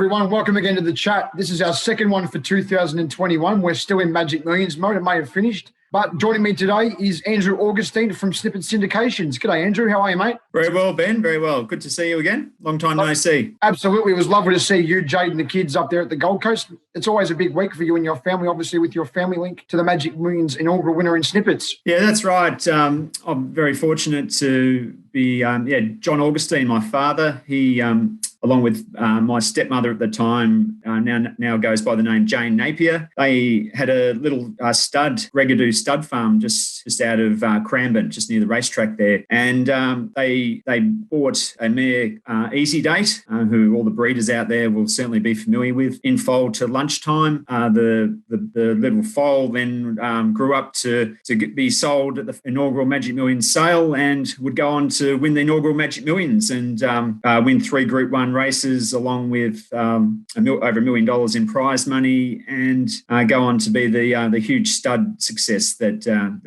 everyone. Welcome again to the chat. This is our second one for 2021. We're still in Magic Millions mode. It may have finished. But joining me today is Andrew Augustine from Snippets Syndications. G'day, Andrew. How are you, mate? Very well, Ben. Very well. Good to see you again. Long time no see. Absolutely. It was lovely to see you, Jade, and the kids up there at the Gold Coast. It's always a big week for you and your family, obviously, with your family link to the Magic Millions inaugural winner in Snippets. Yeah, that's right. I'm very fortunate to be, John Augustine, my father. He, along with my stepmother at the time, now goes by the name Jane Napier. They had a little Gregadoo stud farm just out of Cranbourne, just near the racetrack there. And they bought a mare, Easy Date, who all the breeders out there will certainly be familiar with, in foal to lunchtime. The little foal then grew up to be sold at the inaugural Magic Millions sale and would go on to win the inaugural Magic Millions and win 3 Group 1 races along with over $1 million in prize money and go on to be the huge stud success that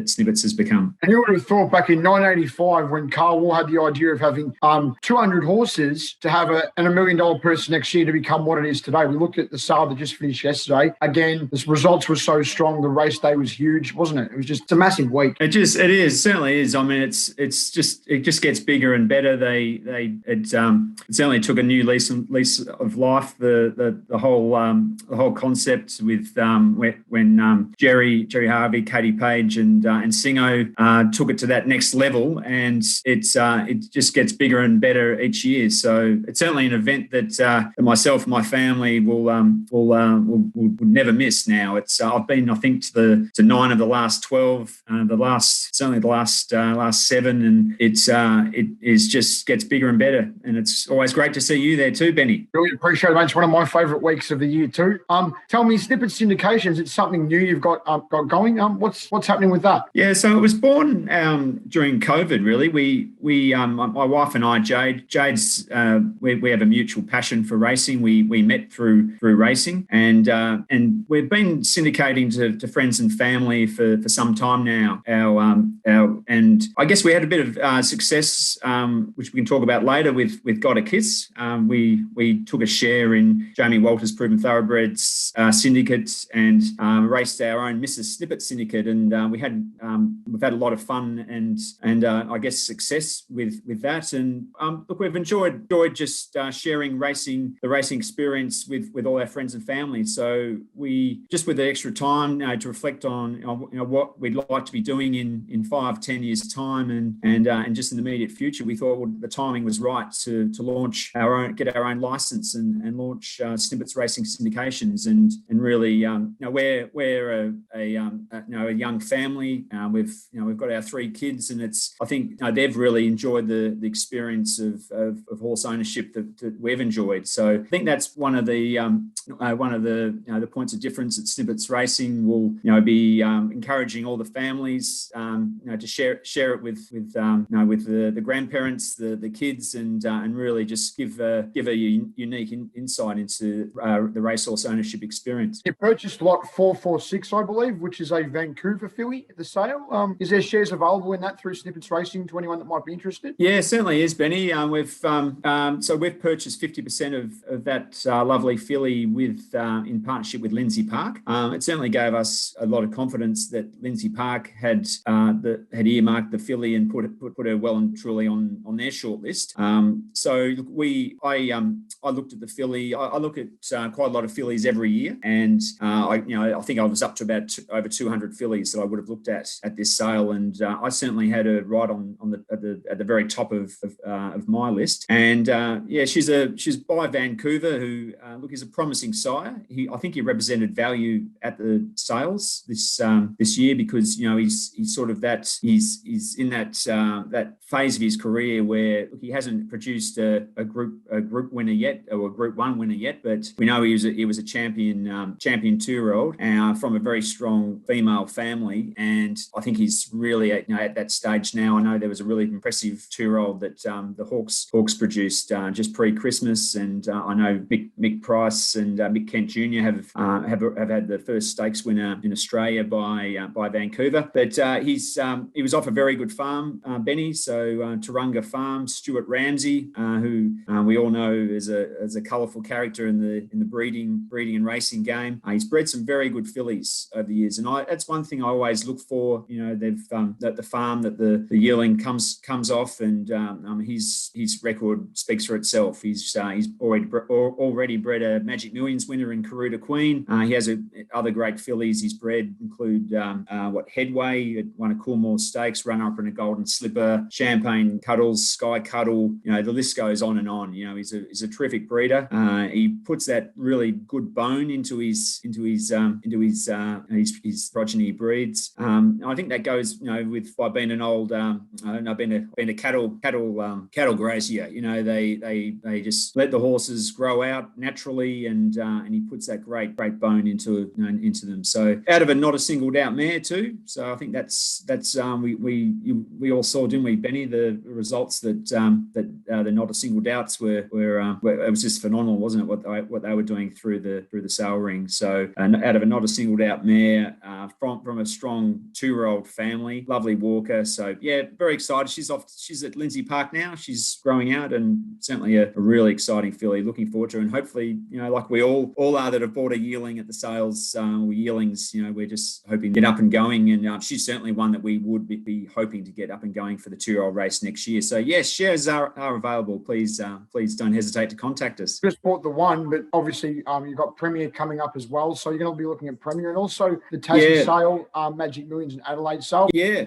Snippets has become. And you would have thought back in 1985 when Carl Wall had the idea of having 200 horses to have an $1 million person next year to become what it is today. We looked at the sale that just finished yesterday. Again, the results were so strong. The race day was huge, wasn't it? It's a massive week. It certainly is. I mean, it just gets bigger and better. It certainly took a new lease of life. The whole concept with when Jerry Harvey, Katie Page, and Singo took it to that next level, and it just gets bigger and better each year. So it's certainly an event that myself and my family will never miss. Now I've been, I think, to 9 of the last 12, the last 7, and it just gets bigger and better. And it's always great to see you there too, Benny. Really appreciate it, mate. It's one of my favourite weeks of the year too. Tell me, Snippet Syndications, it's something new you've got going. What's happening with that? Yeah, so it was born during COVID. Really, my wife and I, Jade's, we have a mutual passion for racing. We met through racing, and we've been syndicating to friends and family for some time now. And I guess we had a bit of success, which we can talk about later with Got a Kiss. We took a share in Jamie Walters' Proven Thoroughbreds syndicate and raced our own Mrs. Snippet Syndicate, and we've had a lot of fun and I guess success with that. And look, we've enjoyed just sharing the racing experience with all our friends and family. So we just with the extra time to reflect on what we'd like to be doing in 5-10 years time and just in the immediate future, we thought the timing was right to launch get our own license and launch Snippets Racing Syndications and really we're a young family. We've got our 3 kids, and I think they've really enjoyed the experience of horse ownership that we've enjoyed. So I think that's one of the points of difference at Snippets Racing. Will be encouraging all the families to share it with the grandparents, the kids, and really just give a unique insight into the racehorse ownership experience. You purchased lot 446, I believe, which is a Vancouver Philly at the sale. Is there shares available in that through Snippets Racing to anyone that might be interested? Yeah, certainly is, Benny. We've purchased 50% of that lovely filly in partnership with Lindsay Park. It certainly gave us a lot of confidence that Lindsay Park had earmarked the filly and put her well and truly on their shortlist. So I looked at the filly. I look at quite a lot of fillies every year, and I think I was up to about over 200 fillies that I would have looked at this sale, and I certainly had her right at the very top of my list. And she's by Vancouver, who is a promising sire. I think he represented value at the sales this year because he's sort of he's in that phase of his career where he hasn't produced a group winner yet or a Group 1 winner yet, but we know he was a champion 2-year-old from a very strong female family, and I think he's really at that stage now. I know there was a really impressive 2-year-old that the Hawks produced just pre-Christmas, and I know Mick Price and Mick Kent Jr. have had the first stakes winner in Australia by Vancouver, but he was off a very good farm, Benny. So Turunga Farm, Stuart Ramsey, who we we all know as a colourful character in the breeding and racing game. He's bred some very good fillies over the years, and that's one thing I always look for. They've that the farm that the yearling comes off, and his record speaks for itself. He's already bred a Magic Millions winner in Karuta Queen. He has other great fillies he's bred include Headway, won a Coolmore Stakes, runner up in a Golden Slipper, Champagne Cuddles, Sky Cuddle. The list goes on and on. He's a terrific breeder. He puts that really good bone into his progeny breeds. I think that goes by being an old being a cattle grazier. They just let the horses grow out naturally, and he puts that great bone into them. So out of a Not a Single Doubt mare too. So I think that's we all saw, didn't we, Benny, the results that the Not a Single Doubts were it was just phenomenal, wasn't it, what they were doing through the sale ring. So out of a Not a Single Doubt mare from a strong 2-year-old family, lovely walker. So yeah, very excited. She's at Lindsay Park now. She's growing out, and certainly a really exciting filly. Looking forward to her, and hopefully, like we all are that have bought a yearling at the sales or yearlings, we're just hoping to get up and going, and she's certainly one that we would be hoping to get up and going for the 2-year-old race next year. So yes, shares are available. Please don't hesitate to contact us. Just bought the one, but obviously you've got Premier coming up as well, so you're going to be looking at Premier, and also the Tassie sale, Magic Millions and Adelaide sale. Yeah.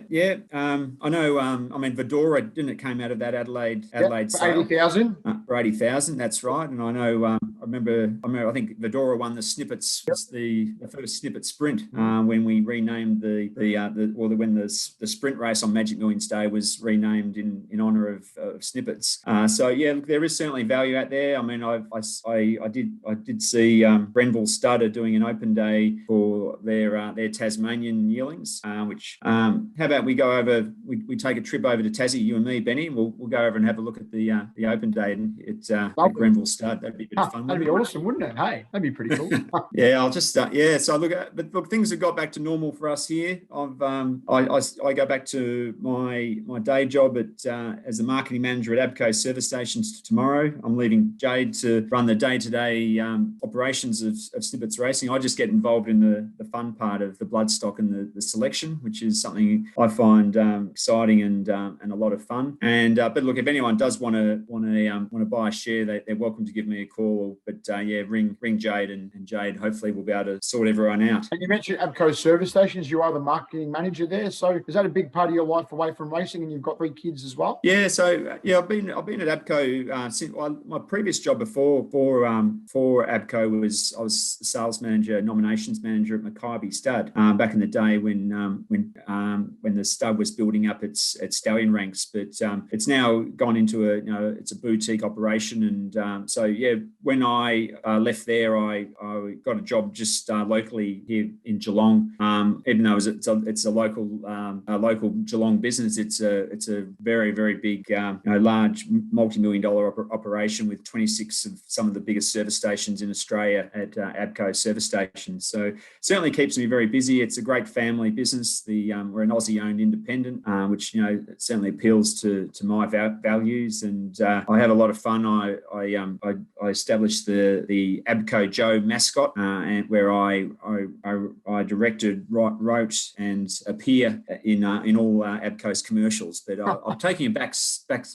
I know. Vedora, didn't it came out of that Adelaide sale? 80,000. For 80,000, that's right. And I know. I remember. I think Vedora won the Snippets, the first Snippet Sprint when we renamed when the sprint race on Magic Millions Day was renamed in honour of Snippets. So yeah, look, there is certainly value out there. I mean, I did see Grenville Stud are doing an open day for their Tasmanian yearlings. Which how about we go over? We take a trip over to Tassie, you and me, Benny. We'll go over and have a look at the open day at Grenville Stud. That'd be a bit of fun. That'd be awesome, wouldn't it? Hey, that'd be pretty cool. Yeah, I'll just So look, things have got back to normal for us here. I go back to my day job as the marketing manager at Abco service stations tomorrow. I'm leaving Jade to run the day-to-day operations of Snippets Racing. I just get involved in the fun part of the bloodstock and the selection, which is something I find exciting and a lot of fun. And but look, if anyone does want to buy a share, they're welcome to give me a call. But ring Jade, and Jade hopefully will be able to sort everyone out. And you mentioned Abco service stations. You are the marketing manager there. So is that a big part of your life away from racing? And you've got 3 kids as well. Yeah. So I've been at Abco since my previous job before Abco was I was sales manager, nominations manager at Mackay Stud back in the day when the stud was building up its stallion ranks. But it's now gone into it's a boutique operation, and so yeah, when I left there, I got a job just locally here in Geelong. Even though it's a local Geelong business, it's a very, very big, large multi-million-dollar operation with 26 of some of the biggest service stations in Australia at Abco service stations. So certainly keeps me very busy. It's a great family business. We're an Aussie-owned independent, which certainly appeals to my values, and I have a lot of fun. I established the Abco Joe mascot, and where I directed, wrote, and appear in all Abco's commercials. But I'm taking it back.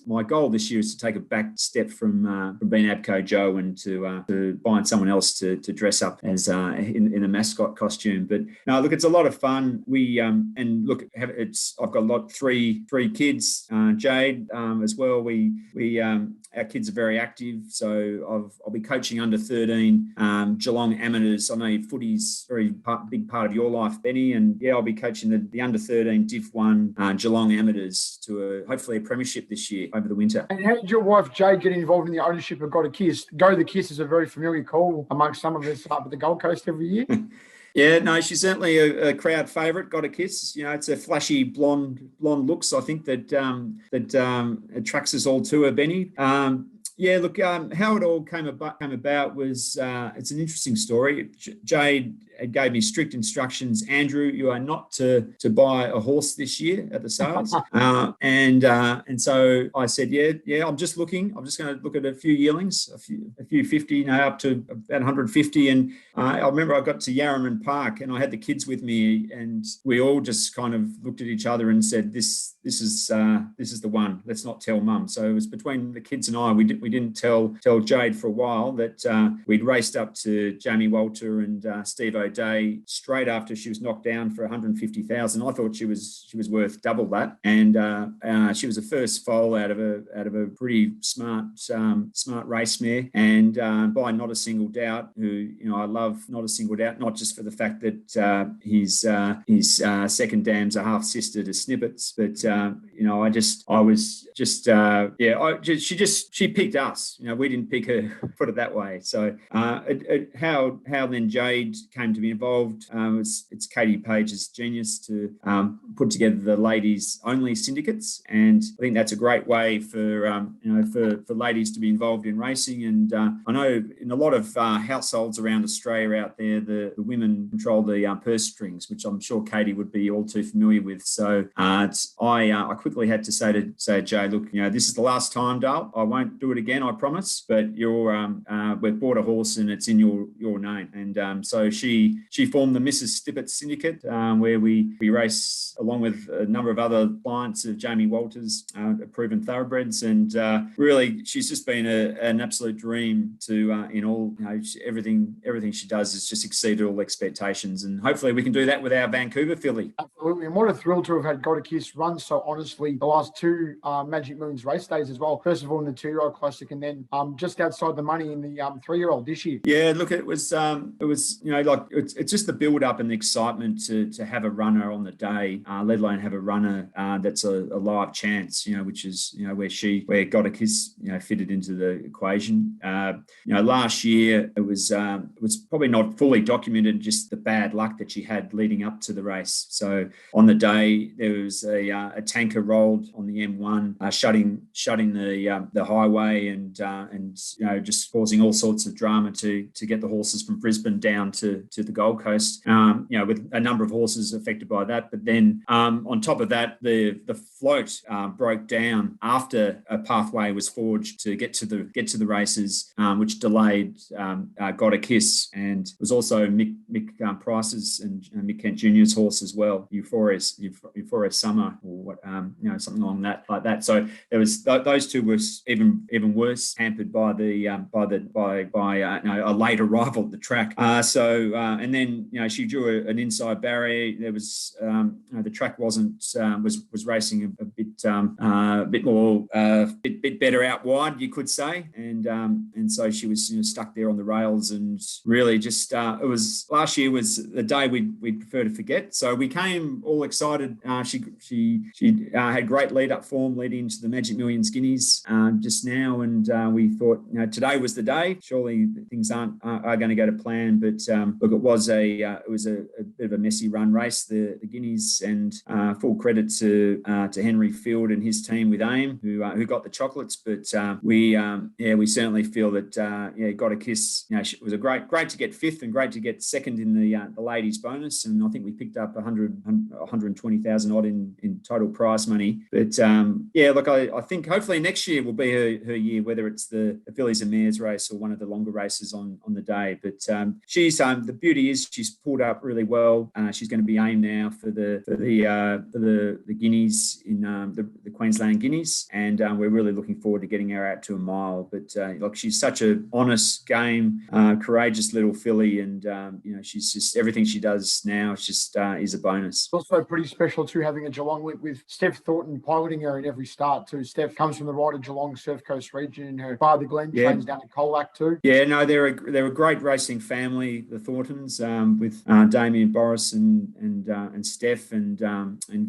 My goal this year is to take a back step from being Abco Joe and to find someone else to dress up as in a mascot costume. But no, look, it's a lot of fun. I've got three kids, Jade as well. Our kids are very active, so I'll be coaching under 13 Geelong amateurs. I know footy's a very big part of your life, Benny, and yeah, I'll be coaching the under 13 Div 1 Geelong amateurs to hopefully a premiership this year over the winter. And how did your wife Jade get involved in the ownership of Got a Kiss? Go the Kiss is a very familiar call amongst some of us up at the Gold Coast every year. Yeah, no, she's certainly a crowd favourite. Got a Kiss. It's a flashy blonde looks. I think that attracts us all to her, Benny. Yeah, look, how it all came about was it's an interesting story. Jade gave me strict instructions. Andrew, you are not to buy a horse this year at the sales. And so I said, yeah, I'm just looking. I'm just going to look at a few yearlings, a few 50, up to about 150. And I remember I got to Yarraman Park and I had the kids with me, and we all just kind of looked at each other and said, this is the one. Let's not tell Mum. So it was between the kids and I. We didn't tell Jade for a while that we'd raced up to Jamie Walter and Steve O'Day straight after she was knocked down for 150,000. I thought she was worth double that, and she was the first foal out of a pretty smart race mare, and by Not a Single Doubt, who I love. Not a Single Doubt, not just for the fact that his second dam's a half sister to Snippets, but she picked us. We didn't pick her, put it that way. So how then Jade came to be involved, it's Katie Page's genius to put together the ladies only syndicates, and I think that's a great way for ladies to be involved in racing. And I know in a lot of households around Australia out there, the women control the purse strings, which I'm sure Katie would be all too familiar with. So I quickly had to say to Jay, look, this is the last time, Dale. I won't do it again, I promise. But we've bought a horse and it's in your name. And so she formed the Mrs. Snippet Syndicate, where we race along with a number of other clients of Jamie Walters, proven thoroughbreds. And really, she's just been an absolute dream to in all. Everything she does has just exceeded all expectations. And hopefully we can do that with our Vancouver Filly. Absolutely. And what a thrill to have had Got a Kiss run so honestly the last two Magic Millions race days as well. First of all in the 2-year-old classic, and then just outside the money in the 3-year-old this year. Yeah, look, it was it's just the build up and the excitement to have a runner on the day, let alone have a runner that's a live chance, which is where Got a Kiss fitted into the equation. Last year it was probably not fully documented, just the bad luck that she had leading up to the race. So on the day there was a tanker rolled on the M1, shutting the highway and just causing all sorts of drama to get the horses from Brisbane down to the Gold Coast. With a number of horses affected by that. But then on top of that, the float broke down after a pathway was forged to get to the races, which delayed Got a Kiss, and was also Mick Price's and Mick Kent Jr.'s horse as well, Euphoria Summer, or what something along like that. So there was those two were even worse, hampered by a late arrival at the track. And then she drew an inside barrier. There was the track was racing a bit more bit better out wide, you could say, and so she was stuck there on the rails, and really just it was last year was the day we'd prefer to forget. So we came all excited. She had great lead up form leading into the Magic Millions Guineas just now, and we thought today was the day. Surely things are going to go to plan, but look, it was a bit of a messy run race, the Guineas, and full credit to Henry Field and his team with AIM who got the chocolates. But we certainly feel that Got a Kiss. It was great to get fifth and great to get second in the ladies bonus, and I think we picked up 120,000 odd in total prize money. But look, I think hopefully next year will be her year, whether it's the Fillies and Mares race or one of the longer races on the day. But she's the beauty is she's pulled up really well. She's going to be aimed now for the Guineas in the Queensland Guineas, and we're really looking forward to getting her out to a mile. But look, she's such an honest game, courageous little filly, and she's just everything she does now is a bonus. It's also pretty special too, having a Geelong with Steph Thornton piloting her in every start too. Steph comes from the right of Geelong Surf Coast region, and her father Glenn trains down in Colac too. Yeah, no, they're a great racing family, the Thorntons, with Damien Boris and Steph and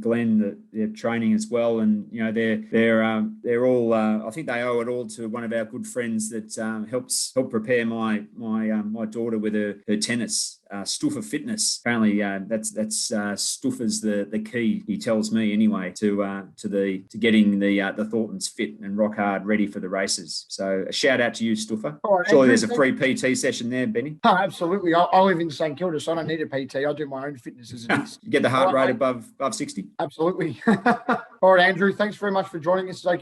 Glenn, that they're training as well, and they're all. I think they owe it all to one of our good friends that helped prepare my daughter with her tennis Stuffer fitness. Apparently, that's Stuffer's the key. He tells me anyway to getting the Thorntons fit and rock hard, ready for the races. So a shout out to you, Stuffer. All right, Surely Andrew, there's a free PT session there, Benny. Oh, absolutely. I live in St Kilda, so I don't need a PT. I do my own fitness as it is. You get the heart All rate right, above 60. absolutely. All right, Andrew, thanks very much for joining us today,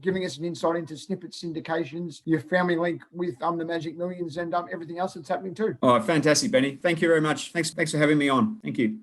giving us an insight into Snippets Syndications, your family link with the Magic Millions, and everything else that's happening too. Oh, fantastic, Benny. Thank you very much. Thanks for having me on. Thank you.